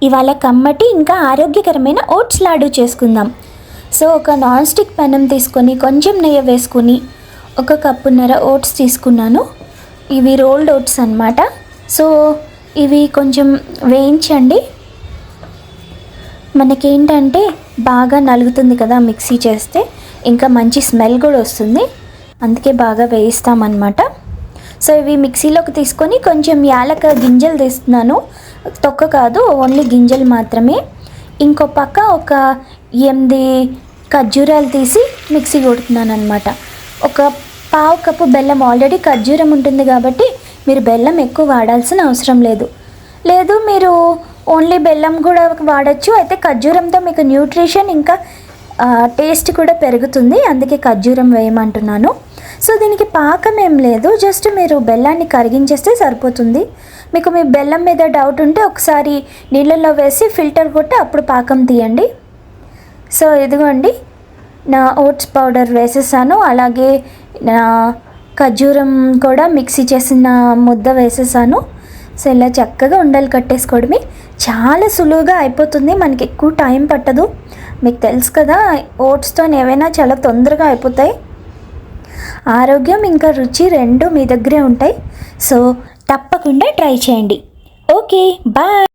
ఇవాళ కమ్మటి ఇంకా ఆరోగ్యకరమైన ఓట్స్ లాడు చేసుకుందాం. సో ఒక నాన్ స్టిక్ పెనం తీసుకొని కొంచెం నెయ్యి వేసుకొని 1 కప్పున్నర ఓట్స్ తీసుకున్నాను. ఇవి రోల్డ్ ఓట్స్ అన్నమాట. సో ఇవి కొంచెం వేయించండి. మనకేంటంటే బాగా నలుగుతుంది కదా మిక్సీ చేస్తే, ఇంకా మంచి స్మెల్ కూడా వస్తుంది, అందుకే బాగా వేయిస్తామన్నమాట. సో ఇవి మిక్సీలోకి తీసుకొని కొంచెం యాలక గింజలు తీస్తున్నాను, తొక్క కాదు, ఓన్లీ గింజలు మాత్రమే. ఇంకో పక్క ఒక 8 ఖర్జూరాలు తీసి మిక్సీ కొడుతున్నాను అనమాట. ఒక 1/2 కప్పు బెల్లం, ఆల్రెడీ ఖర్జూరం ఉంటుంది కాబట్టి మీరు బెల్లం ఎక్కువ వాడాల్సిన అవసరం లేదు. లేదు మీరు ఓన్లీ బెల్లం కూడా వాడచ్చు. అయితే ఖర్జూరంతో మీకు న్యూట్రిషన్ ఇంకా టేస్ట్ కూడా పెరుగుతుంది, అందుకే ఖర్జూరం వేయమంటున్నాను. సో దీనికి పాకం ఏం లేదు, జస్ట్ మీరు బెల్లాన్ని కరిగించేస్తే సరిపోతుంది. మీకు మీ బెల్లం మీద డౌట్ ఉంటే ఒకసారి నీళ్ళల్లో వేసి ఫిల్టర్ కొట్టి అప్పుడు పాకం తీయండి. సో ఇదిగోండి, నా ఓట్స్ పౌడర్ వేసేసాను, అలాగే నా ఖర్జూరం కూడా మిక్సీ చేసిన ముద్ద వేసేసాను. సో ఇలా చక్కగా ఉండలు కట్టేసుకోవడమే, చాలా సులువుగా అయిపోతుంది, మనకి ఎక్కువ టైం పట్టదు. మీకు తెలుసు కదా, ఓట్స్తో ఏవైనా చాలా తొందరగా అయిపోతాయి. ఆరోగ్యం ఇంకా రుచి రెండు మీ దగ్గరే ఉంటాయి. సో తప్పకుండా ట్రై చేయండి. Okay, bye.